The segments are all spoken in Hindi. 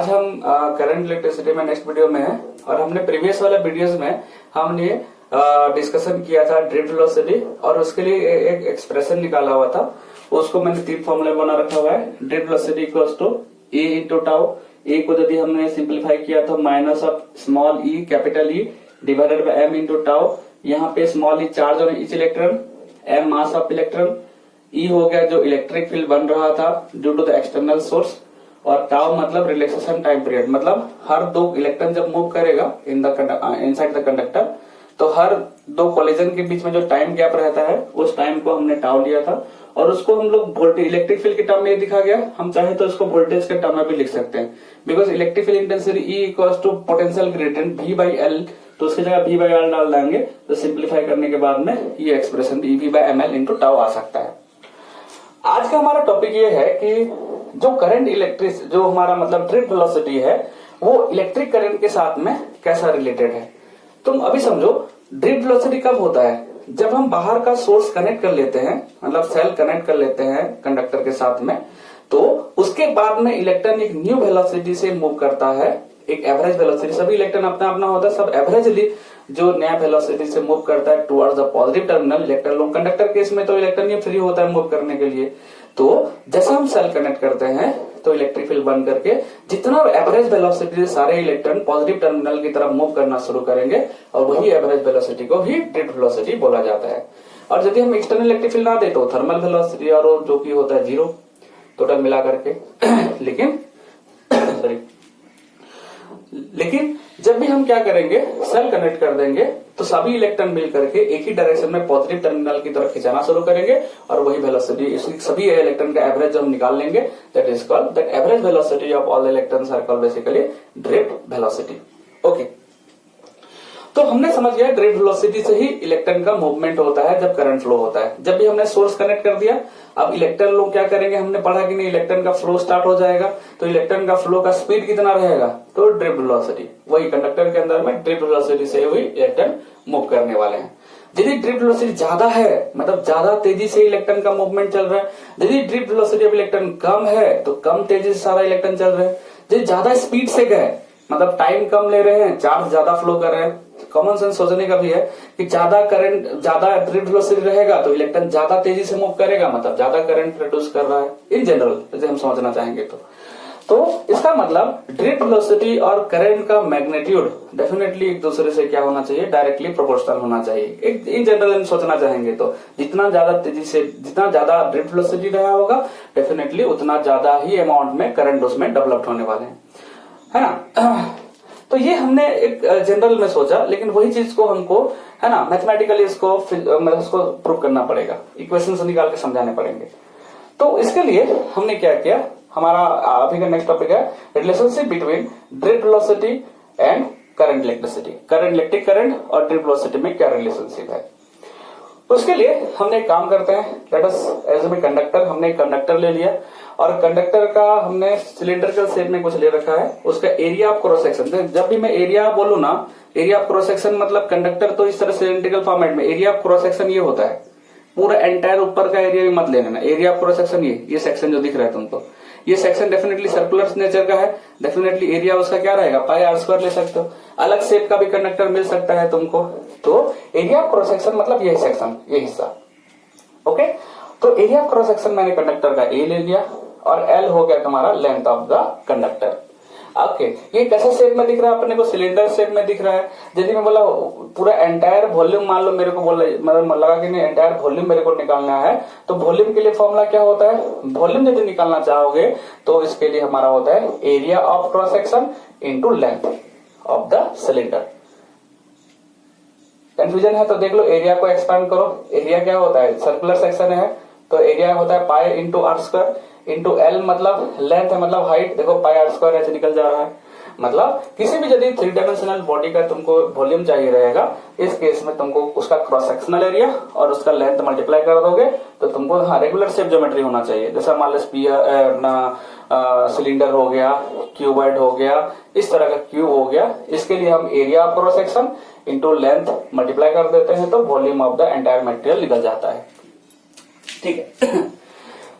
आज हम करंट इलेक्ट्रिसिटी में नेक्स्ट वीडियो में है और हमने प्रीवियस वाले वीडियोस में हमने डिस्कशन किया था ड्रिफ्ट वेलोसिटी और उसके लिए एक एक्सप्रेशन निकाला हुआ था। उसको मैंने 3 फॉर्मूले बना रखा हुआ है। Drift velocity equals to a into tau. A को यदि हमने सिंप्लीफाई किया तो minus of small e capital E divided by M into tau. यहाँ पे small e charge on each electron, m mass of electron, e हो गया जो इलेक्ट्रिक फील्ड बन रहा था due to the external source, और टाउ मतलब रिलैक्सेशन टाइम पीरियड, मतलब हर 2 इलेक्ट्रॉन जब मूव करेगा इनसाइड द कंडक्टर तो हर 2 कोलिजन के बीच में जो टाइम गैप रहता है उस टाइम को हमने टाउ लिया था और उसको हम लोग वोल्टेज इलेक्ट्रिक फील्ड के टर्म में दिखा गया। हम चाहे तो इसको वोल्टेज के टर्म में भी लिख सकते हैं because electric field intensity E equals to potential gradient V by L, तो उसकी जगह वी बाई एल डाल देंगे तो सिंप्लीफाई करने के बाद में ये expression v by m L into tau आ सकता है। आज का हमारा टॉपिक ये है कि जो करंट इलेक्ट्रिक जो हमारा मतलब ड्रिफ्ट वेलोसिटी है वो इलेक्ट्रिक करंट के साथ में कैसा रिलेटेड है। तुम अभी समझो ड्रिफ्ट वेलोसिटी कब होता है, जब हम बाहर का सोर्स कनेक्ट कर लेते हैं, मतलब सेल कनेक्ट कर लेते हैं कंडक्टर के साथ में, तो उसके बाद में इलेक्ट्रॉन एक न्यू वेलोसिटी से मूव करता है, एक एवरेज वेलोसिटी। सभी इलेक्ट्रॉन अपना अपना होता है, सब एवरेजली जो नया वेलोसिटी से मूव करता है towards the positive terminal electron लोग। कंडक्टर केस में तो इलेक्ट्रॉन ही फ्री होता है मूव करने के लिए। तो जैसा हम सेल कनेक्ट करते हैं तो इलेक्ट्रिक फील्ड बन करके जितना एवरेज वेलोसिटी से सारे इलेक्ट्रॉन पॉजिटिव टर्मिनल की तरफ मूव करना शुरू करेंगे और वही एवरेज वेलोसिटी को भी ड्रिफ्ट वेलोसिटी बोला जाता है। और यदि हम एक्सटर्नल इलेक्ट्रिक फील्ड ना दे तो थर्मल वेलोसिटी और जो कि होता है 0 टोटल मिला करके लेकिन लेकिन जब भी हम क्या करेंगे सेल कनेक्ट कर देंगे तो सभी इलेक्ट्रॉन मिल करके एक ही डायरेक्शन में पॉजिटिव टर्मिनल की तरफ खिंचाना शुरू करेंगे और वही वेलोसिटी सभी इलेक्ट्रॉन का एवरेज हम निकाल लेंगे। That is called that average velocity of all electrons are called basically drift velocity. Okay, तो हमने समझ गया ड्रिफ्ट वेलोसिटी से ही इलेक्ट्रॉन का मूवमेंट होता है जब करंट फ्लो होता है। जब भी हमने सोर्स कनेक्ट कर दिया, अब इलेक्ट्रॉन लोग क्या करेंगे, हमने पढ़ा कि नहीं इलेक्ट्रॉन का फ्लो स्टार्ट हो जाएगा तो इलेक्ट्रॉन का फ्लो का स्पीड कितना रहेगा, तो ड्रिफ्ट वेलोसिटी, वही कंडक्टर के अंदर में ड्रिफ्ट वेलोसिटी से हुई इलेक्ट्रॉन मूव करने वाले हैं। यदि ड्रिफ्ट वेलोसिटी ज्यादा है, मतलब ज्यादा तेजी से इलेक्ट्रॉन का मूवमेंट चल रहा है, यदि ड्रिफ्ट वेलोसिटी ऑफ इलेक्ट्रॉन कम है तो कम तेजी से सारा इलेक्ट्रॉन चल रहे हैं। यदि ज्यादा स्पीड से गए, मतलब टाइम कम ले रहे हैं, चार्ज ज्यादा फ्लो कर रहे हैं, कॉमन सेंस सोचने का भी है कि ज्यादा करंट ज्यादा ड्रिफ्ट वेलोसिटी रहेगा तो इलेक्ट्रॉन ज्यादा तेजी से मूव करेगा, मतलब ज्यादा करंट प्रोड्यूस कर रहा है इन जनरल, जैसे हम समझना चाहेंगे तो इसका मतलब ड्रिफ्ट वेलोसिटी और करंट का मैग्नीट्यूड डेफिनेटली एक दूसरे से क्या होना चाहिए, डायरेक्टली प्रोपोर्शनल होना चाहिए। एक इन जनरल हम सोचना चाहेंगे तो जितना ज्यादा तेजी से जितना ज्यादा ड्रिफ्ट वेलोसिटी रहा होगा डेफिनेटली उतना ज्यादा ही अमाउंट में करंट उसमें डेवलप्ड होने वाले हैं, है ना। तो ये हमने एक जनरल में सोचा, लेकिन वही चीज को हमको है ना मैथमेटिकली इसको प्रूव करना पड़ेगा, इक्वेशंस निकाल के समझाने पड़ेंगे। तो इसके लिए हमने क्या किया, हमारा अभी का नेक्स्ट टॉपिक है relationship between drift velocity and current electricity. Current electric current और ड्रिफ्ट वेलोसिटी में क्या रिलेशनशिप है। उसके लिए हमने एक काम करते हैं, लेट अस एज्यूम कंडक्टर, हमने एक कंडक्टर ले लिया और कंडक्टर का हमने सिलेंड्रिकल शेप में कुछ ले रखा है, उसका एरिया ऑफ क्रॉस सेक्शन। जब भी मैं एरिया बोलूं ना, एरिया ऑफ क्रॉस सेक्शन मतलब कंडक्टर तो इस तरह सिलेंड्रिकल फॉर्मेट में, एरिया ऑफ क्रॉस सेक्शन ये होता है, पूरा एंटायर ऊपर का एरिया भी मत ले लेना। एरिया ऑफ क्रॉस सेक्शन ये सेक्शन जो दिख रहा है तुमको, ये सेक्शन डेफिनेटली सर्कुलर नेचर का है, डेफिनेटली एरिया उसका क्या रहेगा, पाई आर स्क्वायर ले सकते हो। अलग शेप का भी कंडक्टर मिल सकता है तुमको, तो एरिया ऑफ क्रॉस सेक्शन मतलब यही सेक्शन, ये हिस्सा। ओके, तो एरिया ऑफ क्रॉस सेक्शन मैंने कंडक्टर का ए ले लिया और एल हो गया तुम्हारा length of the conductor. Okay, ये कैसे शेप में दिख रहा है, अपने को सिलेंडर शेप में दिख रहा है। यदि मैं बोला पूरा एंटायर वॉल्यूम मान लो मेरे को बोला, मतलब लगा कि नहीं एंटायर वॉल्यूम मेरे को निकालना है, तो वॉल्यूम के लिए फॉर्मूला क्या होता है, वॉल्यूम यदि निकालना चाहोगे तो इसके लिए हमारा होता है area of cross section into length of the cylinder. Confusion है तो देख लो, एरिया को एक्सपांड करो। एरिया क्या होता है, सर्कुलर सेक्शन है तो एरिया होता है pi into r square into L, मतलब लेंथ है मतलब हाइट, देखो पाई आर स्क्वायर ऐसे निकल जा रहा है। मतलब किसी भी यदि 3 डायमेंशनल बॉडी का तुमको वॉल्यूम चाहिए रहेगा, इस केस में तुमको उसका क्रॉस सेक्शनल एरिया और उसका लेंथ मल्टीप्लाई कर दोगे तो तुमको रेगुलर शेप ज्योमेट्री होना चाहिए। जैसा मान लो सिलेंडर हो गया, क्यूबॉइड हो गया, इस तरह का क्यूब हो गया, इसके लिए हम area of cross section into length multiply कर देते हैं तो volume of the entire material निकल जाता है। ठीक है।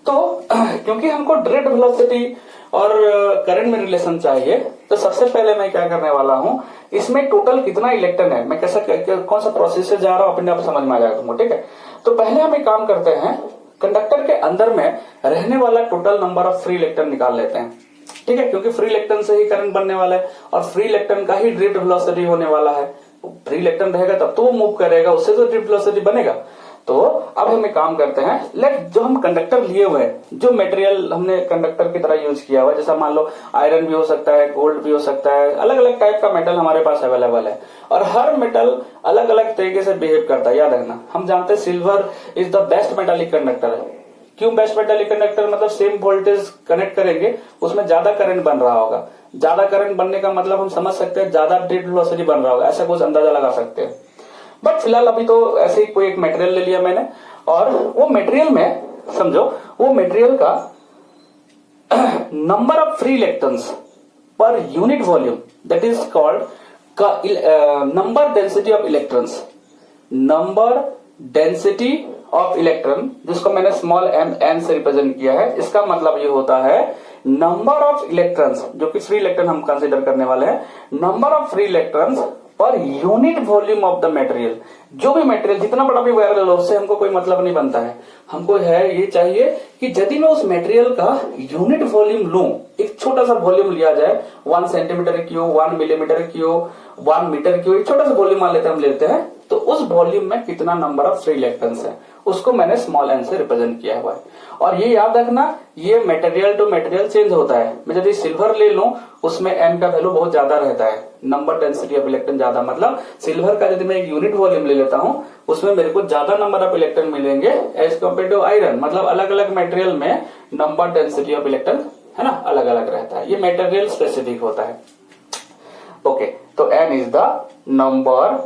तो क्योंकि हमको ड्रिफ्ट वेलोसिटी और करंट में रिलेशन चाहिए, तो सबसे पहले मैं क्या करने वाला हूं, इसमें टोटल कितना इलेक्ट्रॉन है, मैं कैसा कौन सा प्रोसेस से जा रहा हूं अपने आप समझ में आ जाएगा तुमको, ठीक है। तो पहले हम एक काम करते हैं, कंडक्टर के अंदर में रहने वाला total number of free electron निकाल लेते हैं, ठीक है, क्योंकि फ्री इलेक्ट्रॉन से ही करंट बनने वाला है और फ्री इलेक्ट्रॉन का ही ड्रिफ्ट वेलोसिटी होने वाला है। फ्री इलेक्ट्रॉन रहेगा तब तो वो मूव करेगा, उससे तो ड्रिफ्ट वेलोसिटी बनेगा। तो अब हम एक काम करते हैं, लेट जो हम कंडक्टर लिए हुए हैं, जो मटेरियल हमने कंडक्टर की तरह यूज किया हुआ है, जैसा मान लो आयरन भी हो सकता है, गोल्ड भी हो सकता है, अलग अलग टाइप का मेटल हमारे पास अवेलेबल है और हर मेटल अलग अलग तरीके से बिहेव करता है। याद रखना, हम जानते हैं silver is the best metallic conductor है। क्यों बेस्ट मेटालिक कंडक्टर? मतलब सेम वोल्टेज कनेक्ट करेंगे उसमें ज्यादा करंट बन रहा होगा, ज्यादा करंट बनने का मतलब हम समझ सकते हैं ज्यादा ड्रिफ्ट वेलोसिटी बन रहा होगा, ऐसा कुछ अंदाजा लगा सकते हैं। बट फिलहाल अभी तो ऐसे ही कोई एक मटेरियल ले लिया मैंने और वो मटेरियल में समझो वो मटेरियल का नंबर ऑफ फ्री इलेक्ट्रॉन्स पर unit volume, that is called number density of electrons, number density of electron, जिसको मैंने स्मॉल एन से रिप्रेजेंट किया है। इसका मतलब ये होता है नंबर ऑफ इलेक्ट्रॉन्स, जो कि फ्री इलेक्ट्रॉन हम कंसीडर करने वाले हैं, नंबर ऑफ फ्री इलेक्ट्रॉन्स पर unit volume of the material. जो भी मटेरियल जितना बड़ा भी वायरल हो उससे हमको कोई मतलब नहीं बनता है, हमको है ये चाहिए कि यदि मैं उस मटेरियल का यूनिट वॉल्यूम लूं, एक छोटा सा वॉल्यूम लिया जाए 1 centimetre cube, 1 millimetre cube, 1 metre cube, एक छोटा सा वॉल्यूम मान लेते हैं, हम लेते हैं, तो उस वॉल्यूम में कितना नंबर ऑफ फ्री इलेक्ट्रॉन्स है उसको मैंने स्मॉल एन से रिप्रेजेंट किया हुआ है। और ये याद रखना, ये मटेरियल टू मटेरियल चेंज होता है। मैं यदि सिल्वर ले लूं उसमें एन का वैल्यू बहुत ज्यादा रहता है, नंबर डेंसिटी ऑफ इलेक्ट्रॉन ज्यादा, मतलब सिल्वर का यदि मैं एक यूनिट वॉल्यूम ले लेता हूं उसमें मेरे को ज्यादा नंबर ऑफ इलेक्ट्रॉन मिलेंगे एज कम्पेयर टू आयरन। मतलब अलग अलग मटेरियल में नंबर डेंसिटी ऑफ इलेक्ट्रॉन है ना अलग अलग रहता है, ये मटेरियल स्पेसिफिक होता है। ओके, तो N is the number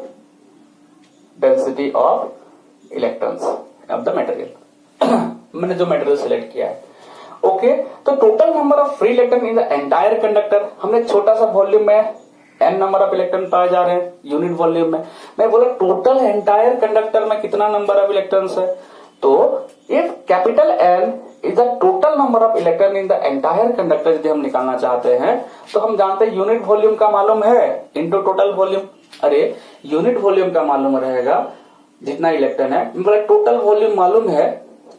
density of electrons of the material. मैंने जो मटेरियल सिलेक्ट किया है। ओके, तो total number of free electron in the entire conductor, हमने छोटा सा वॉल्यूम में एन नंबर ऑफ इलेक्ट्रॉन पाए जा रहे हैं यूनिट वॉल्यूम में। मैं बोला टोटल एंटायर कंडक्टर में कितना नंबर ऑफ इलेक्ट्रॉन्स है, तो if capital N is the total number of electron in the entire conductor, यदि हम निकालना चाहते हैं तो हम जानते हैं यूनिट वॉल्यूम का मालूम है इंटू टोटल वॉल्यूम। अरे यूनिट वॉल्यूम का मालूम रहेगा जितना इलेक्ट्रॉन है, बोला टोटल वॉल्यूम मालूम है,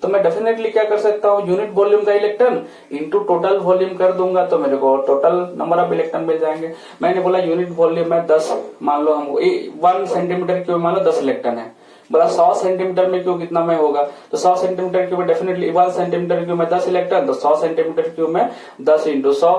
तो मैं डेफिनेटली क्या कर सकता हूँ, यूनिट वॉल्यूम का इलेक्ट्रॉन इंटू टोटल वॉल्यूम कर दूंगा तो मेरे को टोटल नंबर ऑफ इलेक्ट्रॉन मिल जाएंगे। मैंने बोला यूनिट वॉल्यूम में 10, मान लो हमको 1 सेंटीमीटर क्यूब मान लो 10 इलेक्ट्रॉन है, बोला 100 सेंटीमीटर में क्यूब कितना में होगा, तो 100 सेंटीमीटर क्यूब में डेफिनेटली 1 सेंटीमीटर क्यूब में 10 इलेक्ट्रॉन, तो 100 सेंटीमीटर क्यूब में 10 इंटू 100,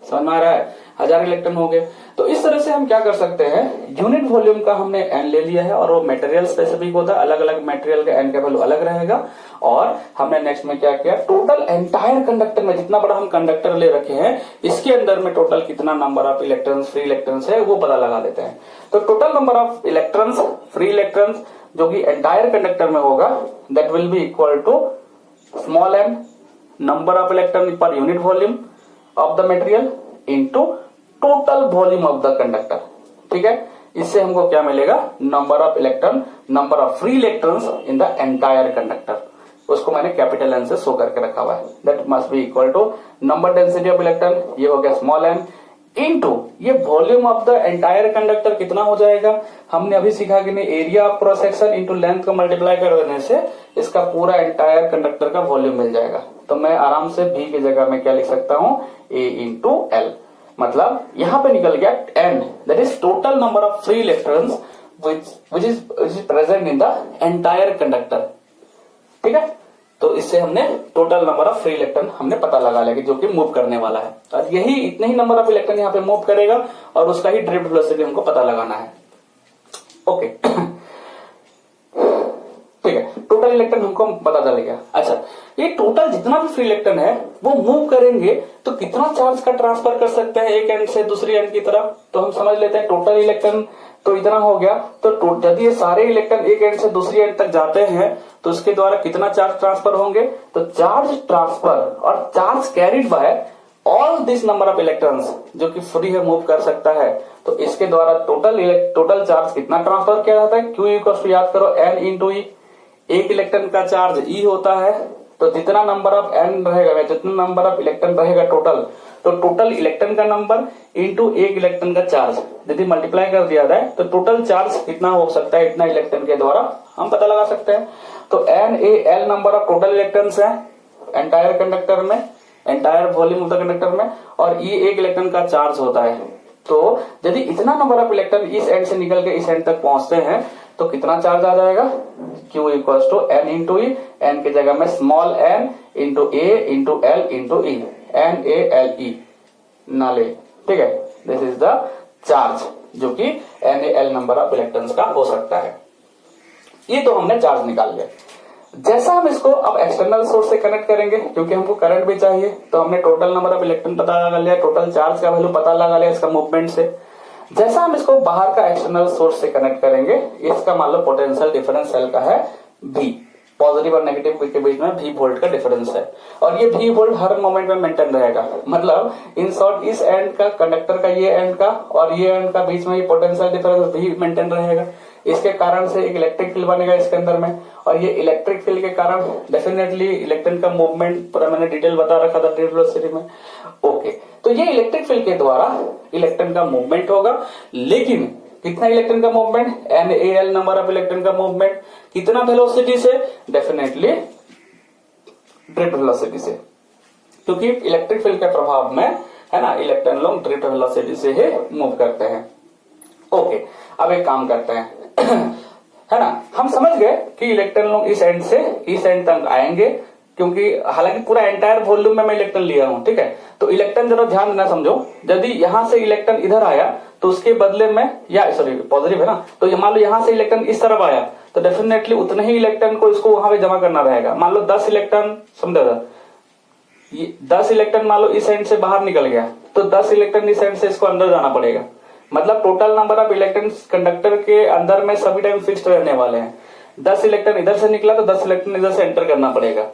समझ में आ रहा है, 1000 इलेक्ट्रॉन हो गए। तो इस तरह से हम क्या कर सकते हैं, यूनिट वॉल्यूम का हमने एन ले लिया है और वो मटेरियल स्पेसिफिक होता है, अलग अलग मटेरियल का एन का वैल्यू अलग रहेगा। और हमने नेक्स्ट में क्या किया, टोटल एंटायर कंडक्टर में जितना बड़ा हम कंडक्टर ले रखे हैं इसके अंदर में टोटल कितना number of electrons free electrons है वो पता लगा देते हैं। तो total number of electrons free electrons जो कि एंटायर कंडक्टर में होगा that will be equal to small N number of electron per unit volume of the material into total volume of the conductor. ठीक है, इससे हमको क्या मिलेगा, number of electron, number of free electrons in the entire conductor. उसको मैंने कैपिटल एन से शो करके रखा हुआ है, that must be equal to number density of electron, ये हो गया स्मॉल एन, इनटू ये volume of the entire conductor कितना हो जाएगा, हमने अभी सीखा कि नहीं, area of cross section into length को मल्टीप्लाई कर देने से इसका पूरा एंटायर कंडक्टर का वॉल्यूम मिल जाएगा। तो मैं आराम से v की जगह में क्या लिख सकता हूं, a इंटू एल, मतलब यहां पे निकल गया n, that is total number of free electrons which is present in the entire conductor. ठीक है, तो इससे हमने total number of free electron हमने पता लगा लिया कि जो कि मूव करने वाला है, और यही इतने ही नंबर ऑफ इलेक्ट्रॉन यहाँ पे मूव करेगा और उसका ही ड्रिफ्ट वेलोसिटी हमको पता लगाना है। ओके ठीक है, टोटल इलेक्ट्रॉन हमको पता चल गया। अच्छा, ये टोटल जितना भी फ्री इलेक्ट्रॉन है वो मूव करेंगे तो कितना चार्ज का ट्रांसफर कर सकते हैं एक एंड से दूसरी एंड की तरफ, तो हम समझ लेते हैं टोटल इलेक्ट्रॉन तो इतना हो गया। तो यदि ये सारे इलेक्ट्रॉन एक एंड से दूसरी एंड तक जाते हैं तो उसके द्वारा कितना चार्ज ट्रांसफर होंगे, तो चार्ज ट्रांसफर और charge carried by all this number of electrons जो कि फ्री है मूव कर सकता है, तो इसके द्वारा टोटल चार्ज कितना ट्रांसफर किया जाता है, क्यू इक्वल टू याद करो एन इंटू ई, एक इलेक्ट्रॉन का चार्ज ई होता है तो जितना नंबर ऑफ एन रहेगा, जितना नंबर ऑफ इलेक्ट्रॉन रहेगा टोटल, तो टोटल इलेक्ट्रॉन का नंबर इंटू एक इलेक्ट्रॉन का चार्ज यदि मल्टीप्लाई कर दिया जाए तो टोटल चार्ज कितना हो सकता है, इतना इलेक्ट्रॉन के द्वारा हम पता लगा सकते हैं। तो NaL number of total electrons है एंटायर कंडक्टर में, entire volume of the conductor में, और ये एक इलेक्ट्रॉन का चार्ज होता है। तो यदि इतना नंबर ऑफ इलेक्ट्रॉन इस एंड से निकल के इस एंड तक पहुंचते हैं तो कितना चार्ज आ जाएगा, Q equals to N into E, N की जगह में small n into A into L into E, NaLe ना ले, ठीक है। दिस इज द चार्ज जो कि NaL नंबर ऑफ इलेक्ट्रॉन्स का हो सकता है। ये तो हमने चार्ज निकाल लिया। जैसा हम इसको अब एक्सटर्नल सोर्स से कनेक्ट करेंगे, क्योंकि हमको करंट भी चाहिए, तो हमने टोटल नंबर ऑफ इलेक्ट्रॉन पता लगा लिया, टोटल चार्ज का वैल्यू पता लगा लिया इसका मूवमेंट से। जैसा हम इसको बाहर का एक्सटर्नल सोर्स से कनेक्ट करेंगे, इसका मान लो पोटेंशियल डिफरेंस सेल का है V, पॉजिटिव और नेगेटिव के बीच में V वोल्ट का डिफरेंस है, और ये V वोल्ट हर मोमेंट में मेंटेन रहेगा। मतलब इन शॉर्ट इस एंड का कंडक्टर का ये एंड का और ये एंड का बीच में ये पोटेंशियल डिफरेंस V मेंटेन रहेगा। इसके कारण से एक इलेक्ट्रिक फील्ड बनेगा इसके अंदर में, और ये इलेक्ट्रिक फील्ड के कारण डेफिनेटली इलेक्ट्रॉन का मूवमेंट पूरा मैंने डिटेल बता रखा था ड्रिफ्ट वेलोसिटी में। ओके, तो ये इलेक्ट्रिक फील्ड के द्वारा इलेक्ट्रॉन का मूवमेंट होगा, लेकिन कितना इलेक्ट्रॉन का movement, NaL number of electron का मूवमेंट कितना वेलोसिटी से, डेफिनेटली ड्रिफ्ट वेलोसिटी से, क्योंकि इलेक्ट्रिक फील्ड के प्रभाव में है ना इलेक्ट्रॉन लोग ड्रिफ्ट वेलोसिटी से ही मूव करते हैं। ओके, अब एक काम करते हैं है ना, हम समझ गए कि इलेक्ट्रॉन लोग इस एंड से इस एंड तक आएंगे, क्योंकि हालांकि पूरा एंटायर वॉल्यूम में मैं इलेक्ट्रॉन लिया हूं, ठीक है। तो इलेक्ट्रॉन जरा ध्यान देना, समझो यदि यहां से इलेक्ट्रॉन इधर आया तो उसके बदले में, या सॉरी पॉजिटिव है ना, तो मान लो यहां से इलेक्ट्रॉन इस तरफ आया तो डेफिनेटली उतने ही इलेक्ट्रॉन को इसको वहां पे जमा करना रहेगा। मान लो 10 इलेक्ट्रॉन, समझा, 10 इलेक्ट्रॉन मान लो इस एंड से बाहर निकल गया तो 10 इलेक्ट्रॉन इस एंड से इसको अंदर जाना पड़ेगा। मतलब total number of electrons conductor के अंदर में सभी टाइम फिक्स्ड रहने वाले हैं। 10 इलेक्ट्रॉन इधर से निकला तो 10 इलेक्ट्रॉन इधर से एंटर करना पड़ेगा।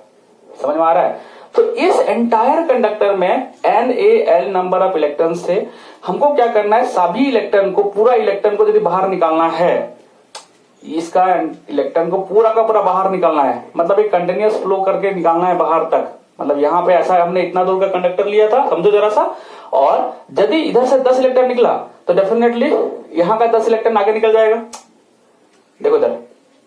समझ में आ रहा है? तो इस एंटायर कंडक्टर में NaL नंबर ऑफ इलेक्ट्रॉन से हमको क्या करना है, सभी इलेक्ट्रॉन को, पूरा इलेक्ट्रॉन को यदि बाहर निकालना है, इसका इलेक्ट्रॉन को पूरा का पूरा बाहर निकालना है, मतलब एक कंटिन्यूअस फ्लो करके निकालना है बाहर तक। मतलब यहाँ पे ऐसा हमने इतना दूर का कंडक्टर लिया था, समझो जरा सा, और यदि इधर से 10 इलेक्ट्रॉन निकला तो डेफिनेटली यहाँ का 10 इलेक्ट्रॉन आगे निकल जाएगा। देखो इधर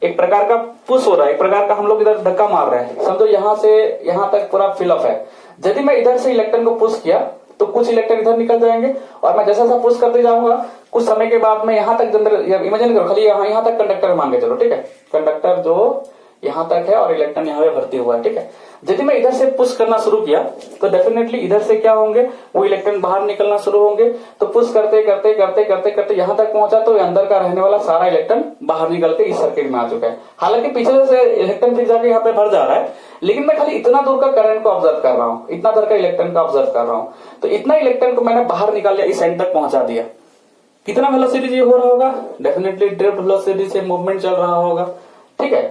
एक प्रकार का पुश हो रहा है, एक प्रकार का हम लोग इधर धक्का मार रहे हैं, समझो यहाँ से यहाँ तक पूरा फिल अप है। यदि मैं इधर से इलेक्ट्रॉन को पुश किया तो कुछ इलेक्ट्रॉन इधर निकल जाएंगे, और मैं जैसा जैसा पुश करते जाऊंगा कुछ समय के बाद में यहाँ तक, इमेजिन करो खाली यहाँ तक कंडक्टर मान के चलो, ठीक है, कंडक्टर जो यहाँ तक है और इलेक्ट्रॉन यहाँ पे भर्ती हुआ है, ठीक है। यदि मैं इधर से पुश करना शुरू किया तो डेफिनेटली इधर से क्या होंगे, वो इलेक्ट्रॉन बाहर निकलना शुरू होंगे। तो पुश करते करते करते करते करते यहाँ तक पहुंचा तो अंदर का रहने वाला सारा इलेक्ट्रॉन बाहर निकल के इस सर्किट में आ चुका है। हालांकि पीछे से इलेक्ट्रॉन फिर जाके यहाँ पे भर जा रहा है, लेकिन मैं खाली इतना दूर का करंट को ऑब्जर्व कर रहा हूँ, इतना दूर का इलेक्ट्रॉन का ऑब्जर्व कर रहा हूँ। तो इतना इलेक्ट्रॉन को मैंने बाहर निकाल लिया, इस एंड तक पहुंचा दिया। कितना वेलोसिटी ये हो रहा होगा, डेफिनेटली ड्रिफ्ट वेलोसिटी से मूवमेंट चल रहा होगा, ठीक है।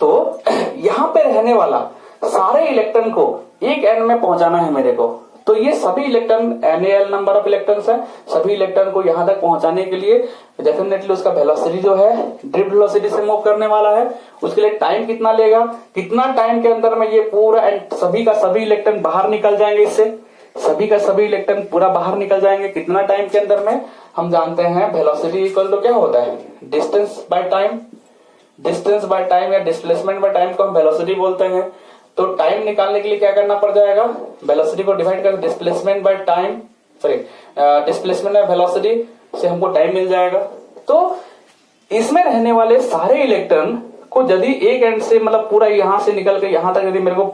तो यहाँ पे रहने वाला सारे इलेक्ट्रॉन को एक एंड में पहुंचाना है मेरे को। तो ये सभी electron NaL number of electrons है, सभी इलेक्ट्रॉन को यहाँ तक पहुंचाने के लिए डेफिनेटली उसका वेलोसिटी जो है ड्रिफ्ट वेलोसिटी से मूव करने वाला है। उसके लिए टाइम कितना लेगा, कितना टाइम के अंदर में ये पूरा सभी का सभी इलेक्ट्रॉन बाहर निकल जाएंगे, इससे सभी का सभी इलेक्ट्रॉन पूरा बाहर निकल जाएंगे, कितना टाइम के अंदर में। हम जानते हैं वेलोसिटी इक्वल टू क्या होता है, distance by time. Distance by time या डिस्प्लेसमेंट बाय टाइम को हम वेलोसिटी बोलते हैं। तो टाइम निकालने के लिए क्या करना पड़ जाएगा, वेलोसिटी को डिवाइड कर displacement by time, sorry displacement by velocity से हमको टाइम मिल जाएगा। तो इसमें रहने वाले सारे इलेक्ट्रॉन को यदि एक एंड से, मतलब पूरा यहां से निकल के यहां तक यदि मेरे को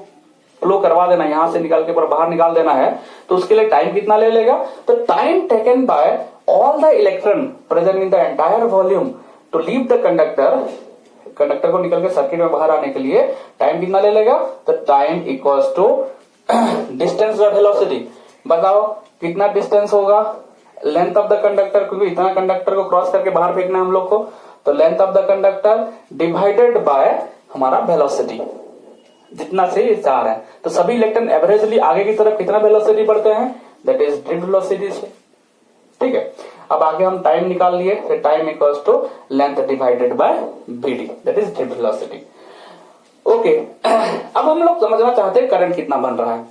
फ्लो करवा देना, यहां से निकाल के पूरा बाहर निकाल देना है, तो उसके लिए टाइम कितना ले लेगा। तो time taken by all the electron present in the entire volume to leave the conductor, conductor को निकल के सर्किट में बाहर आने के लिए टाइम कितना ले लेगा। तो time equals to distance by velocity. बताओ कितना डिस्टेंस होगा, लेंथ ऑफ द कंडक्टर, क्योंकि इतना कंडक्टर को क्रॉस करके बाहर फेंकना है हम लोग को। तो length of the conductor divided by हमारा वेलोसिटी, जितना से ये 4 है। तो सभी इलेक्ट्रॉन एवरेजली आगे की तरफ कितना वेलोसिटी बढ़ते हैं, दैट इज ड्रिफ्ट वेलोसिटी से, ठीक है। अब आगे हम टाइम निकाल लिए, time equals to length divided by BD, that is drift velocity. Okay, अब हम लोग समझना चाहते हैं करंट कितना बन रहा है।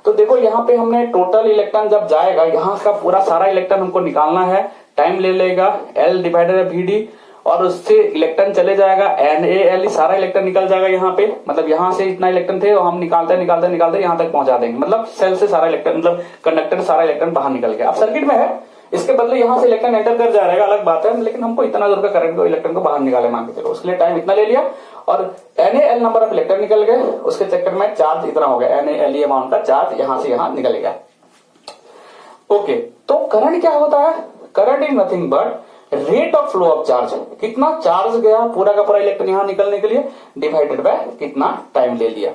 तो देखो यहाँ पे हमने टोटल इलेक्ट्रॉन जब जाएगा, यहाँ का पूरा सारा इलेक्ट्रॉन हमको निकालना है, टाइम ले लेगा, L डिवाइडेड है VD, और उससे इलेक्ट्रॉन चले जाएगा NaLe, सारा इलेक्ट्रॉन निकल जाएगा यहाँ पे। मतलब यहाँ से इतना इलेक्ट्रॉन थे और हम निकालते यहाँ तक पहुंचा देंगे। मतलब सेल से सारा इलेक्ट्रॉन, मतलब कंडक्टर सारा इलेक्ट्रॉन बाहर निकल गया। अब सर्किट में है, इसके बदले यहाँ से इलेक्ट्रॉन एंटर कर जा रहेगा, अलग बात है, लेकिन हमको इतना दूर का करंट को इलेक्ट्रॉन को बाहर निकाले मान के चलो, उसके लिए टाइम इतना ले लिया और NaL नंबर ऑफ इलेक्ट्रॉन निकल गए, उसके चक्कर में चार्ज इतना हो गया, NaLe अमाउंट का चार्ज यहाँ से यहाँ निकल गया। ओके, तो करंट क्या होता है? Current is nothing but rate of flow of charge, कितना चार्ज गया पूरा का पूरा इलेक्ट्रॉन यहाँ निकलने के लिए, डिवाइडेड बाय कितना टाइम ले लिया।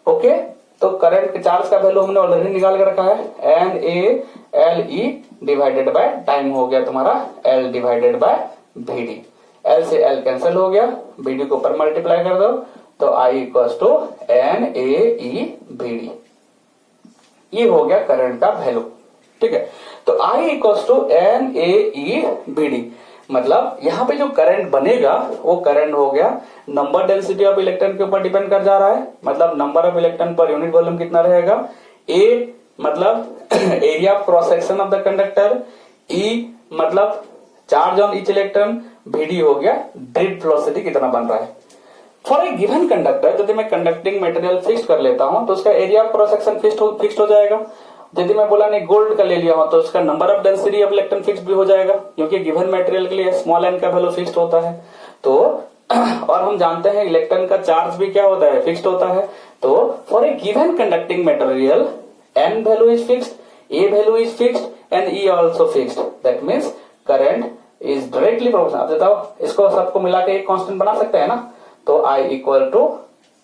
ओके, तो करंट के चार्ज का वैल्यू हमने ऑलरेडी निकाल के रखा है, NaLe डिवाइडेड बाय टाइम हो गया तुम्हारा L divided by VD। L से L कैंसिल हो गया, VD को ऊपर मल्टीप्लाई कर दो तो I equals to NaE VD। ये हो गया करंट का वैल्यू, ठीक है। तो I equals to NaE VD, मतलब यहाँ पे जो करंट बनेगा वो करंट हो गया नंबर डेंसिटी ऑफ इलेक्ट्रॉन के ऊपर डिपेंड कर जा रहा है। मतलब number of electron per unit volume कितना रहेगा, A मतलब area of cross section of the conductor, E मतलब charge on each electron, VD हो गया ड्रिफ्ट वेलोसिटी कितना बन रहा है। फॉर ए गिवन कंडक्टर यदि मैं कंडक्टिंग मटेरियल फिक्स कर लेता हूं तो उसका area of cross section fix हो जाएगा। यदि मैं बोला नहीं गोल्ड का ले लिया हूं तो उसका number of density of electron fix भी हो जाएगा, क्योंकि गिवन मटेरियल के लिए स्मॉल n का वैल्यू फिक्स्ड होता है। तो और हम जानते हैं इलेक्ट्रॉन का चार्ज भी क्या होता है, फिक्स्ड होता है। तो for a given conducting material n value is fixed, A value is fixed and E also fixed, that means current is directly proportional. अब बताओ इसको सबको मिला के एक कांस्टेंट बना सकते हैं ना, तो I equal to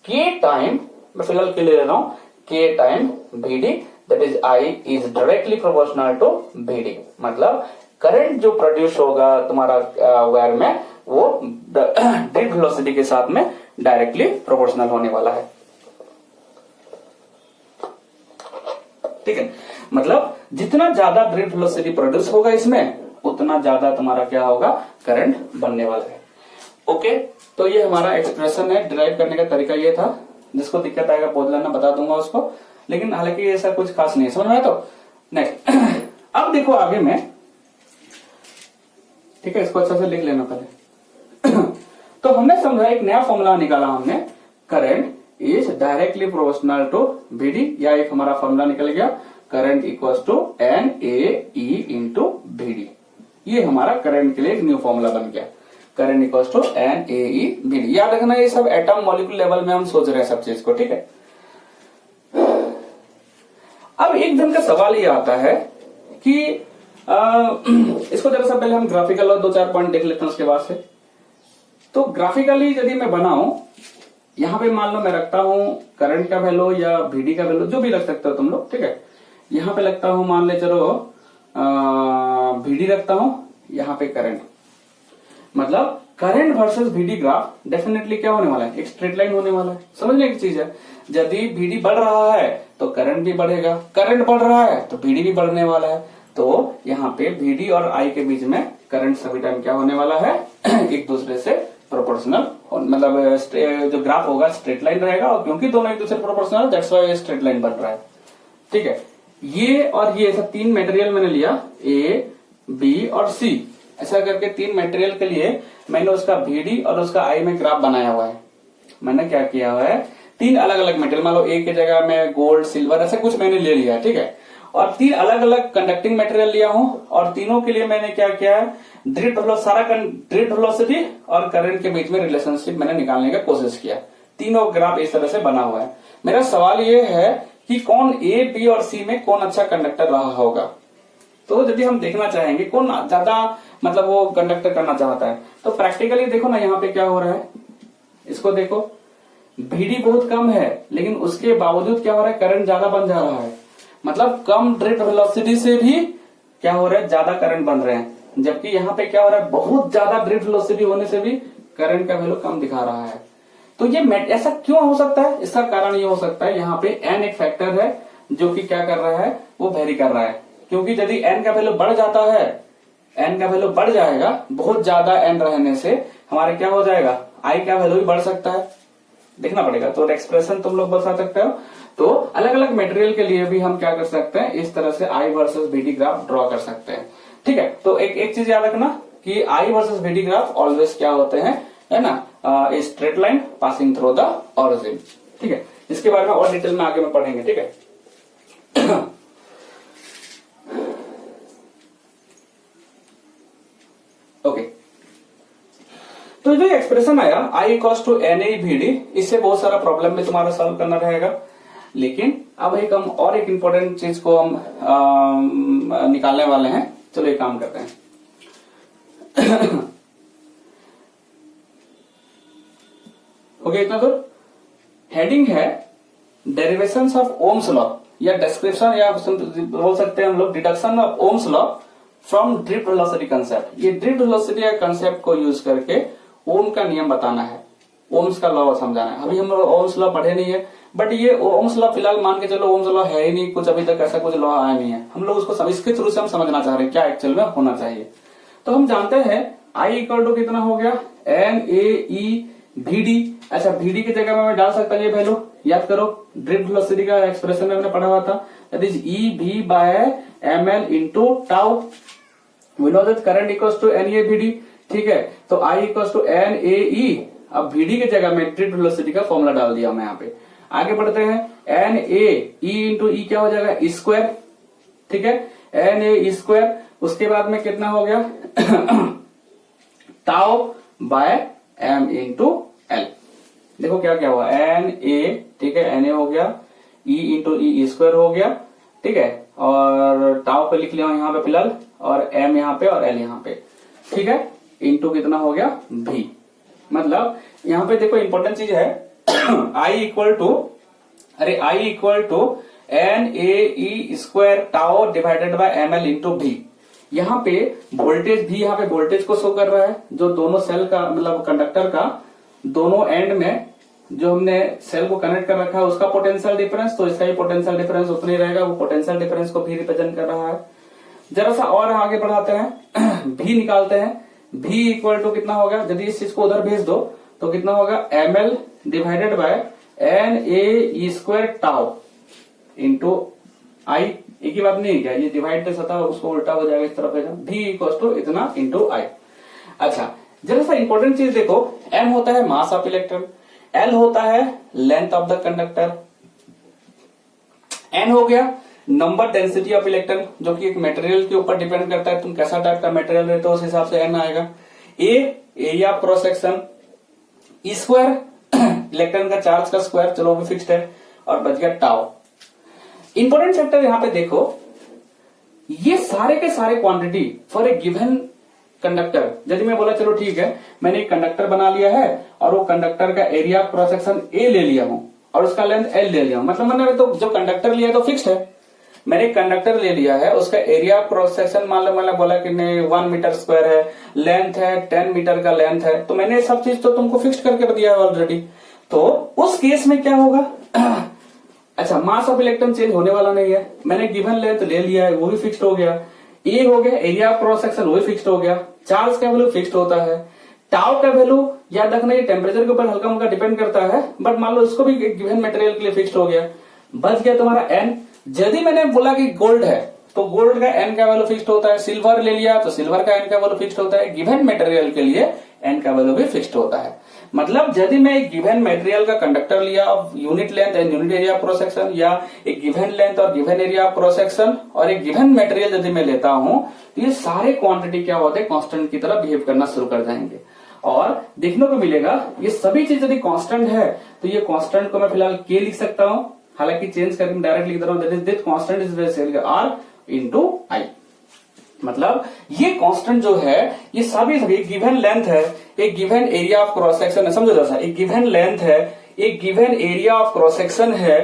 K time, मैं फिलहाल के लिए ले रहा हूं, K time VD, that is I is directly proportional to VD। मतलब करंट जो प्रोड्यूस होगा तुम्हारा वायर में वो ड्रिफ्ट वेलोसिटी के साथ में डायरेक्टली प्रोपोर्शनल होने वाला है, ठीक है। मतलब जितना ज्यादा ड्रिफ्ट वेलोसिटी प्रोड्यूस होगा इसमें उतना ज्यादा तुम्हारा क्या होगा, करंट बनने वाला है। ओके, तो ये हमारा एक्सप्रेशन है, डिराइव करने का तरीका ये था। जिसको दिक्कत आएगा बोल लेना, बता दूंगा उसको, लेकिन हालांकि ऐसा कुछ खास नहीं है, समझ में आया? तो नेक्स्ट अब देखो आगे में, ठीक है, इसको अच्छा से लिख लेना पहले। तो हमने समझा एक नया फॉर्मूला निकाला हमने, current is directly proportional to VD, या एक हमारा फॉर्मूला निकल गया current equals to NaE into VD। ये हमारा करंट के लिए एक न्यू फॉर्मूला बन गया, current equals to NaE VD। याद रखना ये सब एटम मॉलिक्यूल लेवल में हम सोच रहे हैं सब चीज को, ठीक है। अब एक दिन का सवाल ये आता है कि इसको जरा सा पहले हम ग्राफिकल और 2-4 पॉइंट देख लेते हैं उसके बाद से। तो ग्राफिकली यदि मैं बनाऊं, यहां पे मान लो मैं रखता हूं करंट का वैल्यू या VD का वैल्यू, जो भी रख सकते हो तुम लोग, ठीक है। यहां पे लगता हूं, मान ले चलो VD रखता हूं, यहां पे करंट, मतलब current versus VD graph definitely क्या होने वाला है, एक स्ट्रेट लाइन होने वाला है। समझने की चीज है, यदि VD बढ़ रहा है तो करंट भी बढ़ेगा, करंट बढ़ रहा है तो VD भी बढ़ने वाला है। तो यहाँ पे VD और I के बीच में करंट सभी टाइम क्या होने वाला है, एक दूसरे से प्रोपोर्शनल, मतलब जो ग्राफ होगा स्ट्रेट लाइन रहेगा, और क्योंकि दोनों एक दूसरे proportional, that's why straight line बन रहा है, ठीक है। ये और ये ऐसा 3 मटेरियल मैंने लिया, A, B और C, ऐसा करके 3 मटेरियल के लिए मैंने उसका VD और उसका I में ग्राफ बनाया हुआ है। मैंने क्या किया हुआ है, 3 अलग अलग मटेरियल, मान लो A की जगह में गोल्ड, सिल्वर, ऐसा कुछ मैंने ले लिया, ठीक है। और 3 अलग अलग कंडक्टिंग मटेरियल लिया हूं, और तीनों के लिए मैंने क्या किया है, ड्रिफ्ट वेलोसिटी और करंट के बीच में रिलेशनशिप मैंने निकालने का कोशिश किया। तीनों ग्राफ इस तरह से बना हुआ है। मेरा सवाल ये है कि कौन A, B और C में कौन अच्छा कंडक्टर रहा होगा। तो यदि हम देखना चाहेंगे कौन ज्यादा मतलब वो कंडक्टर करना चाहता है, तो प्रैक्टिकली देखो ना यहाँ पे क्या हो रहा है, इसको देखो, VD बहुत कम है लेकिन उसके बावजूद क्या हो रहा है, करंट ज्यादा बन जा रहा है। मतलब कम ड्रिफ्ट वेलोसिटी से भी क्या हो रहा है, ज्यादा करंट बन रहे हैं, जबकि यहाँ पे क्या हो रहा है, बहुत ज्यादा ड्रिफ्ट वेलोसिटी होने से भी करंट का वैल्यू कम दिखा रहा है। तो ये ऐसा क्यों हो सकता है, इसका कारण ये हो सकता है, यहाँ पे n एक फैक्टर है जो कि क्या कर रहा है, वो वेरी कर रहा है। क्योंकि यदि n का वैल्यू बढ़ जाता है, n का वैल्यू बढ़ जाएगा, बहुत ज्यादा n रहने से हमारे क्या हो जाएगा, I का वैल्यू भी बढ़ सकता है, देखना पड़ेगा। तो एक्सप्रेशन तुम लोग बता सकते हो। तो अलग अलग मटेरियल के लिए भी हम क्या कर सकते हैं, इस तरह से I versus BD graph draw कर सकते हैं। ठीक है, तो एक चीज याद रखना कि I versus BD graph always क्या होते हैं, है ना, straight line passing through the origin. ठीक है, इसके बारे में और डिटेल में आगे में पढ़ेंगे। ठीक है, ओके। तो जो एक्सप्रेशन आया I equals to N A B d, इससे बहुत सारा प्रॉब्लम भी तुम्हारा सॉल्व करना रहेगा। लेकिन अब एक हम और एक इंपॉर्टेंट चीज को हम निकालने वाले हैं। चलो एक काम करते हैं। ओके, इतना तो हेडिंग है डेरिवेशंस ऑफ ओम्स लॉ, या डिस्क्रिप्शन, या बोल सकते हैं हम लोग deduction of Ohm's law from drift velocity concept. ये ड्रिफ्ट वेलोसिटी कंसेप्ट को यूज करके ओम का नियम बताना है, ओम्स का लॉ समझाना है। अभी हम लोग ओम्स लॉ पढ़े नहीं है, बट ये ओम्स लॉ फिलहाल मान के चलो ओम्स लॉ है ही नहीं, कुछ अभी तक ऐसा कुछ लॉ आया नहीं है। हम लोग उसको इसके थ्रू से हम समझना चाह रहे हैं क्या एक्चुअल में होना चाहिए। तो हम जानते हैं आई इक्वल टू कितना हो गया, एन ए ई बी डी। अच्छा, बी डी की जगह में मैं डाल सकता हूँ ये वैल्यू, याद करो ड्रिफ्ट वेलोसिटी का एक्सप्रेशन में हमने पढ़ा हुआ था, that is E V by M L into tau. We know that current equals to N A B D. ठीक है, तो I equals to N A E. अब बी डी की जगह में ड्रिफ्ट वेलोसिटी का फॉर्मूला डाल दिया मैं यहाँ पे। आगे बढ़ते हैं, एन ए ई इंटू ई क्या हो जाएगा, ई स्क्वायर। ठीक है, एन ए ई स्क्वायर। उसके बाद में कितना हो गया, tau by M into L. देखो क्या क्या हुआ, एन ए, ठीक है, एन ए हो गया, ई इंटू ई स्क्वायर हो गया। ठीक है, और टाउ पे लिख लिया यहाँ पे फिलहाल, और एम यहाँ पे और एल यहाँ पे। ठीक है, इंटू कितना हो गया, भी। मतलब यहाँ पे देखो इंपॉर्टेंट चीज है, आई इक्वल टू, अरे I equal to N A e square tau divided by M L into भी। यहाँ पे वोल्टेज भी, यहाँ पे वोल्टेज को शो कर रहा है, जो दोनों सेल का मतलब कंडक्टर का दोनों एंड में जो हमने सेल को कनेक्ट कर रखा है उसका पोटेंशियल डिफरेंस, तो इसका ही पोटेंशियल डिफरेंस उतना ही रहेगा, वो पोटेंशियल डिफरेंस को भी रिप्रेजेंट कर रहा है। जरा सा और आगे बढ़ाते हैं, भी निकालते हैं। भी इक्वल टू कितना होगा, यदि इस चीज को उधर भेज दो तो कितना होगा, m L divided by N A e square tau into I. एक ही बात नहीं है क्या, ये डिवाइड तो सता उसको उल्टा हो जाएगा इस तरफ। भी इक्वल टू इतना इंटू आई। अच्छा, जरा सा इंपॉर्टेंट चीज देखो, एम होता है मास ऑफ इलेक्ट्रॉन, एल होता है length of the conductor, N हो गया नंबर डेंसिटी ऑफ इलेक्ट्रॉन, जो कि एक मटेरियल के ऊपर डिपेंड करता है, तुम कैसा टाइप का मटेरियल रहते हो उस हिसाब से एन आएगा। ए area cross section, E square electron का चार्ज का स्क्वायर, चलो वो फिक्स्ड है, और बच गया टाउ। इंपॉर्टेंट फैक्टर यहां पे देखो, ये सारे के सारे quantity for a given conductor. यदि मैं बोला चलो ठीक है, मैंने एक कंडक्टर बना लिया है और वो कंडक्टर का एरिया क्रॉस सेक्शन ए ले लिया हूं और उसका लेंथ एल ले लिया हूं, मतलब मैंने तो जो कंडक्टर लिया है तो फिक्स्ड है। मैंने एक कंडक्टर ले लिया है, उसका एरिया क्रॉस सेक्शन मान लो मैंने बोला कि नहीं 1 मीटर स्क्वायर है, लेंथ है 10 मीटर का लेंथ है, तो मैंने सब चीज तो तुमको फिक्स्ड करके दिया है ऑलरेडी। तो उस केस में क्या होगा, अच्छा मास ऑफ इलेक्ट्रॉन चेंज होने वाला नहीं है, मैंने गिवन लेंथ ले लिया है वो भी फिक्स्ड हो गया, ए हो गया एरिया क्रॉस सेक्शन वो भी फिक्स्ड हो गया, चार्ज का वैल्यू फिक्स्ड होता है, टाउ का वैल्यू याद रखना ये टेम्परेचर के ऊपर हल्का मुल्का डिपेंड करता है, बट मान लो इसको भी गिवन मटेरियल के लिए फिक्स्ड हो गया। बच गया तुम्हारा एन। यदि मैंने बोला कि गोल्ड है तो गोल्ड का एन का वैल्यू फिक्स्ड होता है, सिल्वर ले लिया तो सिल्वर का एन का वैल्यू फिक्स्ड होता है, गिवन मटेरियल के लिए एन का वैल्यू भी फिक्स्ड होता है। मतलब यदि मैं एक गिवन मटेरियल का कंडक्टर लिया of unit length and unit area cross section, या एक गिवन लेंथ और गिवन एरिया क्रॉस सेक्शन और एक गिवन मटेरियल यदि मैं लेता हूं, तो ये सारे क्वांटिटी क्या होते हैं, कांस्टेंट की तरह बिहेव करना शुरू कर जाएंगे। और देखने को मिलेगा ये सभी चीज यदि कांस्टेंट है तो ये कांस्टेंट को मैं फिलहाल के लिख सकता हूं, हालांकि चेंज करके डायरेक्ट लिख दे रहा हूं, that is this constant is basically R into I. मतलब ये कांस्टेंट जो है ये सभी गिवन लेंथ है, एक given area of cross section है, समझो जैसा एक गिवन लेंथ है, एक given area of cross section है,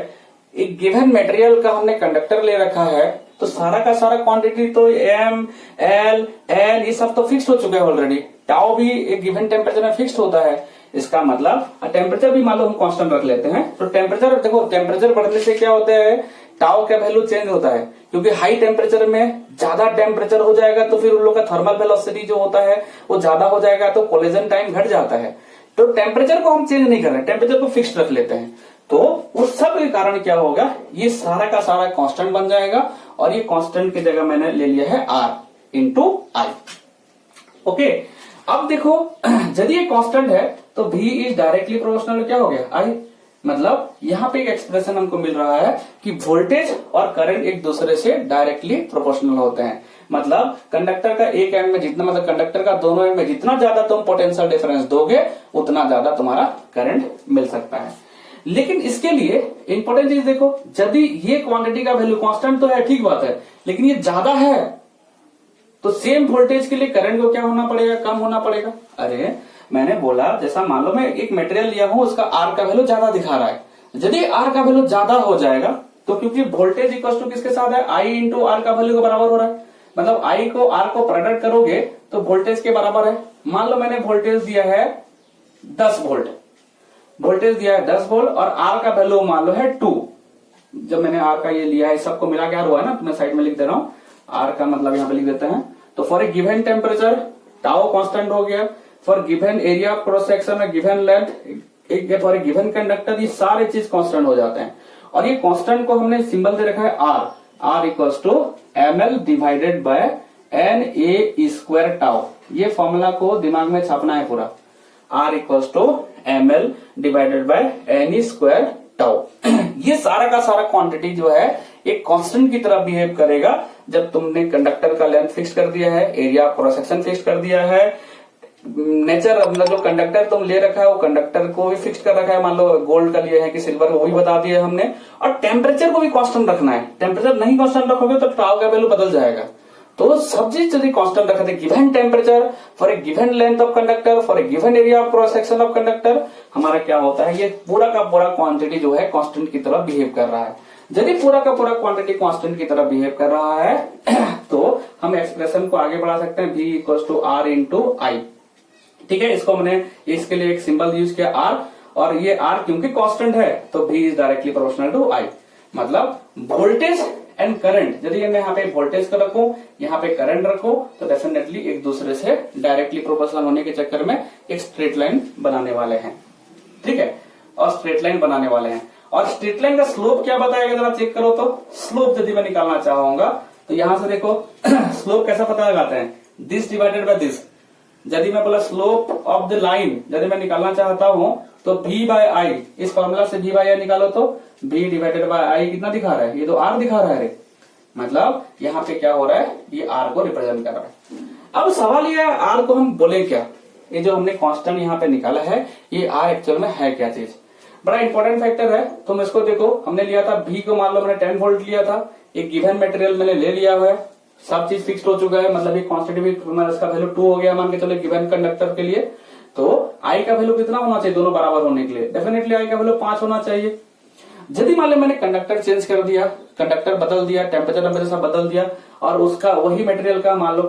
एक गिवन मटेरियल का हमने कंडक्टर ले रखा है, तो सारा का सारा क्वांटिटी तो एम एल एन ये सब तो फिक्स हो चुके हैं ऑलरेडी। टाउ भी एक गिवन टेम्परेचर में फिक्स होता है, इसका मतलब टेम्परेचर भी मान लो हम कांस्टेंट रख लेते हैं, तो टेम्परेचर देखो टेम्परेचर बढ़ने से क्या होता है, टाउ का वैल्यू चेंज होता है, क्योंकि हाई टेम्परेचर में ज्यादा टेम्परेचर हो जाएगा तो फिर उन लोग का थर्मल वेलोसिटी जो होता है वो ज्यादा हो जाएगा, तो कोलिजन टाइम घट जाता है। तो टेम्परेचर को हम चेंज नहीं कर रहे, टेम्परेचर को फिक्स्ड रख लेते हैं, तो उस सब के कारण क्या होगा, ये सारा का सारा कांस्टेंट बन जाएगा और ये कांस्टेंट की जगह मैंने ले लिया है R इंटू आई। ओके, अब देखो यदि ये कांस्टेंट है तो V इज डायरेक्टली प्रोपोर्शनल क्या हो गया I, मतलब यहां पे एक एक्सप्रेशन हमको मिल रहा है कि वोल्टेज और करंट एक दूसरे से डायरेक्टली प्रोपोर्शनल होते हैं। मतलब कंडक्टर का एक एंड में जितना, मतलब कंडक्टर का दोनों एंड में जितना ज्यादा तुम पोटेंशियल डिफरेंस दोगे उतना ज्यादा तुम्हारा करंट मिल सकता है। लेकिन इसके लिए इंपॉर्टेंट चीज देखो, यदि ये क्वांटिटी का वैल्यू कांस्टेंट तो है, ठीक बात है, लेकिन ये ज्यादा है तो सेम वोल्टेज के लिए करंट को क्या होना पड़ेगा, कम होना पड़ेगा। अरे मैंने बोला जैसा मान लो मैं एक मटेरियल लिया हूं, उसका आर का वैल्यू ज्यादा दिखा रहा है, यदि आर का वैल्यू ज्यादा हो जाएगा तो क्योंकि वोल्टेज इक्वल टू किसके साथ है, आई इंटू आर का वैल्यू के बराबर हो रहा है, मतलब आई को आर को प्रोडक्ट करोगे तो वोल्टेज के बराबर है। मान लो मैंने वोल्टेज दिया है 10 वोल्ट, वोल्टेज दिया है 10 वोल्ट और आर का वैल्यू मान लो है 2। जब मैंने आर का ये लिया है, सबको मिला के आर हुआ है ना, तो मैं साइड में लिख दे रहा हूं, आर का मतलब यहां पे लिख देते हैं। तो for a given temperature tau constant हो गया, for given area of cross section और गिवन लेंथ, एक फॉर ए गिवन कंडक्टर, ये सारे चीज कांस्टेंट हो जाते हैं। और ये कांस्टेंट को हमने सिंबल दे रखा है R, R equals to ml divided by na square tau. ये फॉर्मूला को दिमाग में छापना है पूरा, R equals to ml divided by na square tau. ये सारा का सारा क्वांटिटी जो है एक कांस्टेंट की तरह बिहेव करेगा जब तुमने कंडक्टर का लेंथ फिक्स कर दिया है, एरिया क्रॉस सेक्शन फिक्स कर दिया है, नेचर मतलब जो कंडक्टर तुम ले रखा है वो कंडक्टर को भी फिक्स कर रखा है, मान लो गोल्ड का लिए है कि सिल्वर, वो भी बता दिया हमने। और टेम्परेचर को भी कांस्टेंट रखना है, टेम्परेचर नहीं कांस्टेंट रखोगे तो टाउ का वैल्यू बदल जाएगा। तो सब चीज यदि कांस्टेंट रखते, given temperature for a given length of conductor for a given area of cross section of conductor, हमारा क्या होता है, ये पूरा का पूरा क्वांटिटी जो है कांस्टेंट की तरह बिहेव कर रहा है। यदि पूरा का पूरा क्वांटिटी कांस्टेंट की तरह बिहेव कर रहा है तो हम एक्सप्रेशन को आगे बढ़ा सकते हैं, v equal to R into I. ठीक है, इसको मैंने इसके लिए एक सिंबल यूज किया आर, और ये आर क्योंकि कांस्टेंट है तो v is directly proportional to I. मतलब वोल्टेज एंड करंट, यदि मैं यहाँ पे वोल्टेज को रखूं, यहाँ पे करंट रखूं, तो डेफिनेटली एक दूसरे से डायरेक्टली प्रोपोर्शनल होने के चक्कर में एक स्ट्रेट लाइन बनाने वाले हैं। ठीक है, और स्ट्रेट लाइन बनाने वाले हैं। और स्ट्रेट लाइन का स्लोप क्या बताएगा, जरा चेक करो तो। स्लोप यदि मैं निकालना चाहूंगा तो यहां से देखो स्लोप कैसा पता लगाते हैं, दिस डिवाइडेड बाय दिस। यदि मैं बोला स्लोप ऑफ द लाइन यदि मैं निकालना चाहता हूं तो v बाय आई, इस फॉर्मूला से v बाय आई निकालो तो v डिवाइडेड बाय आई कितना दिखा रहा है, ये तो r दिखा रहा है। मतलब यहाँ पे क्या हो रहा है, ये r को रिप्रेजेंट कर रहा है। अब सवाल ये है r को हम बोले क्या, ये जो हमने कांस्टेंट यहाँ पे निकाला है ये r एक्चुअल में है क्या चीज, बड़ा इंपॉर्टेंट फैक्टर है। तुम इसको देखो, हमने लिया था v को, मान लो मैंने 10 वोल्ट लिया था, एक गिवन मटेरियल मैंने ले लिया हुआ है, सब चीज फिक्स हो चुका है, मतलब ये क्वांटिटी भी इसका वैल्यू 2 हो गया मान के चलो गिवन कंडक्टर के लिए। तो आई का वैल्यू कितना होना चाहिए दोनों बराबर होने के लिए, डेफिनेटली आई का वैल्यू 5 होना चाहिए। यदि मान लो मैंने कंडक्टर चेंज कर दिया, कंडक्टर बदल दिया, टेम्परेचर सब बदल दिया, और उसका वही मटेरियल का मान लो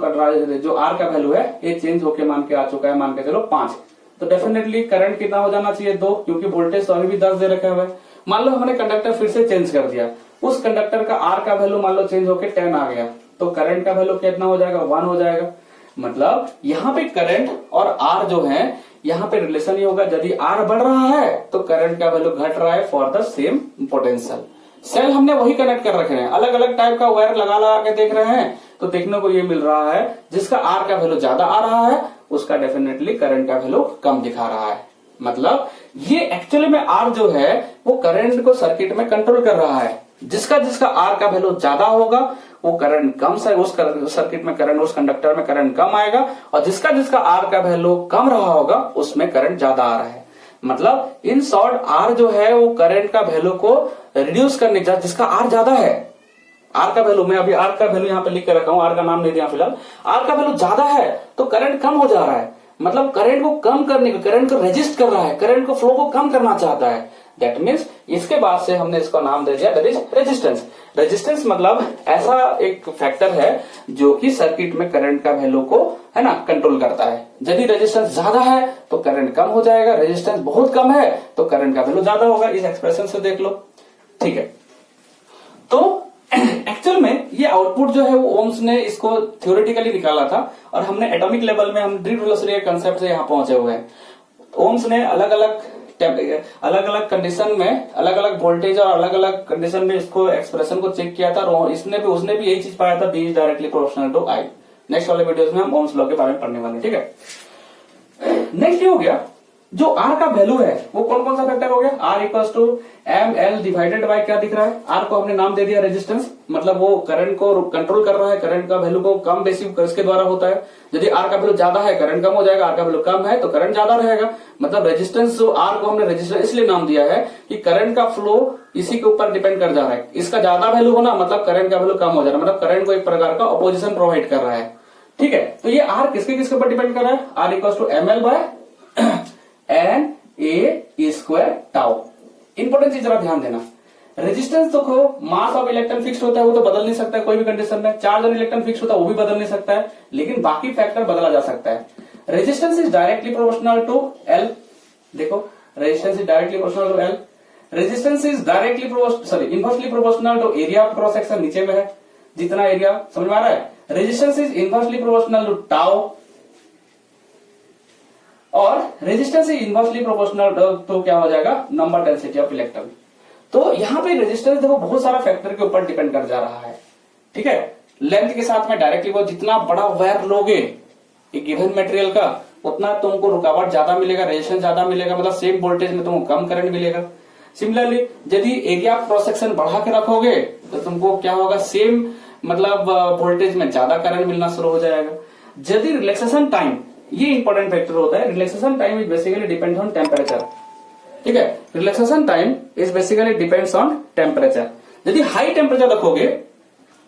जो आर का वैल्यू है ये चेंज होके मान के आ चुका है, मान के चलो 5, तो डेफिनेटली करंट कितना हो जाना चाहिए 2, क्योंकि वोल्टेज तो अभी भी 10 दे रखा हुआ है। मान लो हमने कंडक्टर फिर से चेंज कर दिया, उस कंडक्टर का आर का वैल्यू मान लो चेंज होके 10 आ गया, तो करंट का वैल्यू कितना हो जाएगा, 1 हो जाएगा। मतलब यहाँ पे करंट और आर जो है यहाँ पे रिलेशन ये होगा, यदि आर बढ़ रहा है तो करंट का वैल्यू घट रहा है for the same potential. Cell हमने वही कनेक्ट कर रखे हैं, अलग अलग टाइप का वायर लगा के देख रहे हैं, तो देखने को ये मिल रहा है जिसका आर का वैल्यू ज्यादा आ रहा है उसका डेफिनेटली करंट का वैल्यू कम दिखा रहा है। मतलब ये एक्चुअली में आर जो है वो करंट को सर्किट में कंट्रोल कर रहा है, जिसका जिसका आर का वैल्यू ज्यादा होगा वो करंट कम से उस सर्किट में करंट, उस कंडक्टर में करंट कम आएगा, और जिसका जिसका आर का वैल्यू कम रहा होगा उसमें करंट ज्यादा आ रहा है। मतलब इन शॉर्ट आर जो है वो करंट का वैल्यू को रिड्यूस करने का, जिसका आर ज्यादा है, आर का वैल्यू मैं अभी आर का वैल्यू यहाँ पे लिख के रखा हूं, आर का नाम नहीं दिया फिलहाल, आर का वैल्यू ज्यादा है तो करंट कम हो जा रहा है। मतलब करंट को कम करने का, करंट को रेजिस्ट कर रहा है, करंट को फ्लो को कम करना चाहता है। दैट मीन्स इसके बाद से हमने इसका नाम दे दिया दैट इज रेजिस्टेंस। रेजिस्टेंस मतलब ऐसा एक फैक्टर है जो कि सर्किट में करंट का वैल्यू को है ना कंट्रोल करता है। यदि रेजिस्टेंस ज्यादा है तो करंट कम हो जाएगा, रेजिस्टेंस बहुत कम है तो करंट का वैल्यू ज्यादा होगा। इस एक्सप्रेशन से देख लो, ठीक है। तो एक्चुअल में ये आउटपुट जो है वो ओम्स ने इसको थ्योरेटिकली निकाला था, और हमने एटॉमिक लेवल में हम ड्रिफ्ट वेलोसिटी के कंसेप्ट से यहाँ पहुंचे हुए हैं। ओम्स ने अलग अलग कंडीशन में अलग अलग वोल्टेज और अलग अलग कंडीशन में इसको एक्सप्रेशन को चेक किया था और उसने भी यही चीज पाया था, V is directly proportional to I. Next वाले वीडियोस में हम ओम्स लॉ के बारे में पढ़ने वाले, ठीक है। नेक्स्ट ये हो गया जो आर का वैल्यू है वो कौन कौन सा फैक्टर हो गया, R equals to M L divided by क्या दिख रहा है, आर को हमने नाम दे दिया रेजिस्टेंस, मतलब वो करंट को कंट्रोल कर रहा है, करंट का वैल्यू को कम बेसी इसके द्वारा होता है। यदि आर का वैल्यू ज्यादा है करंट कम हो जाएगा, आर का वैल्यू कम है तो करंट ज्यादा रहेगा। मतलब रेजिस्टेंस जो आर को हमने रेजिस्टेंस इसलिए नाम दिया है कि करंट का फ्लो इसी के ऊपर डिपेंड कर जा रहा है। इसका ज्यादा वैल्यू होना मतलब करंट का वैल्यू कम हो जा रहा है, मतलब करंट को एक प्रकार का अपोजिशन प्रोवाइड कर रहा है, ठीक है। तो ये आर किसके ऊपर डिपेंड कर रहा है, R equals to M L by N A square tau. Important चीज जरा ध्यान देना, रेजिस्टेंस तो मास ऑफ इलेक्ट्रॉन फिक्स होता है, वो तो बदल नहीं सकता है कोई भी कंडीशन में। चार्ज ऑन इलेक्ट्रॉन फिक्स होता है, वो भी बदल नहीं सकता है, लेकिन बाकी फैक्टर बदला जा सकता है। Resistance is directly proportional to l, देखो resistance is directly proportional to l, resistance is directly inversely proportional to area of cross section, नीचे में है जितना एरिया, समझ में आ रहा है। Resistance is inversely proportional to tau और रेजिस्टेंस इज इनवर्सली प्रोपोर्शनल तो क्या हो जाएगा, नंबर डेंसिटी ऑफ इलेक्ट्रॉन। तो यहाँ पे रेजिस्टेंस देखो बहुत सारा फैक्टर के ऊपर डिपेंड कर जा रहा है, ठीक है। लेंथ के साथ में डायरेक्टली वो जितना बड़ा वायर लोगे एक गिवन मटेरियल का उतना तुमको रुकावट ज्यादा मिलेगा, रेजिस्टेंस ज्यादा मिलेगा, मतलब सेम वोल्टेज में तुमको कम करंट मिलेगा। सिमिलरली यदि एरिया ऑफ क्रॉस सेक्शन बढ़ा के रखोगे तो तुमको क्या होगा, सेम मतलब वोल्टेज में ज्यादा करंट मिलना शुरू हो जाएगा। यदि रिलैक्सेशन टाइम, ये इंपॉर्टेंट फैक्टर होता है, relaxation time is basically depends on temperature, ठीक है। Relaxation time is basically depends on temperature. यदि हाई टेम्परेचर रखोगे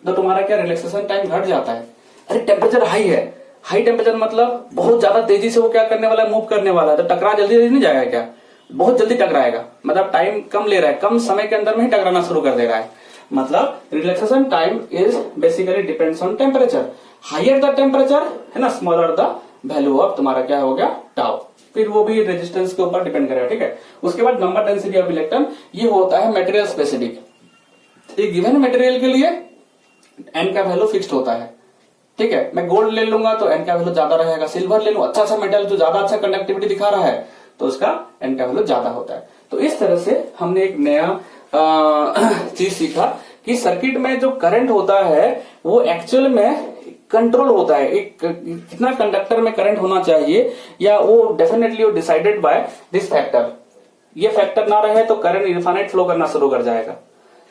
तो तुम्हारा क्या रिलैक्सेशन टाइम घट जाता है। अरे टेम्परेचर हाई है, हाई टेम्परेचर मतलब बहुत ज्यादा तेजी से वो क्या करने वाला है, मूव करने वाला है, तो टकरा जल्दी नहीं जाएगा क्या, बहुत जल्दी टकराएगा, मतलब टाइम कम ले रहा है, कम समय के अंदर में ही टकराना शुरू कर दे रहा है। मतलब relaxation time is basically depends on temperature. Higher the temperature है ना, स्मॉलर द वैल्यू ऑफ तुम्हारा क्या हो गया, टाउ। फिर वो भी रेजिस्टेंस के ऊपर डिपेंड करेगा, ठीक है। उसके बाद नंबर डेंसिटी ऑफ इलेक्ट्रॉन, ये होता है मटेरियल स्पेसिफिक। एक गिवन मटेरियल के लिए एन का वैल्यू फिक्स्ड होता है, ठीक है। मैं गोल्ड ले लूंगा तो एन का वैल्यू ज्यादा रहेगा, सिल्वर ले लूं अच्छा सा मेटल जो ज्यादा अच्छा कंडक्टिविटी दिखा रहा है तो उसका एन का वैल्यू ज्यादा होता है। तो इस तरह से हमने एक नया चीज सीखा कि सर्किट में जो करंट होता है वो एक्चुअल में कंट्रोल होता है, एक कितना कंडक्टर में करंट होना चाहिए, या वो definitely decided by this factor. ये फैक्टर ना रहे तो करंट इनफाइनाइट फ्लो करना शुरू कर जाएगा।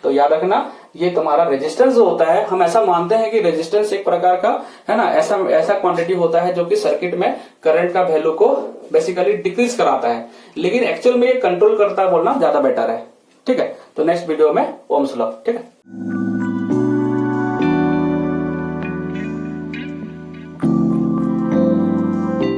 तो याद रखना, ये तुम्हारा रेजिस्टेंस जो होता है, हम ऐसा मानते हैं कि रेजिस्टेंस एक प्रकार का है ना, ऐसा क्वांटिटी होता है जो कि सर्किट में करंट का वैल्यू को बेसिकली डिक्रीज कराता है, लेकिन एक्चुअल में ये कंट्रोल करता है बोलना ज्यादा बेटर है, ठीक है। तो नेक्स्ट वीडियो में ओम्स लॉ, ठीक है।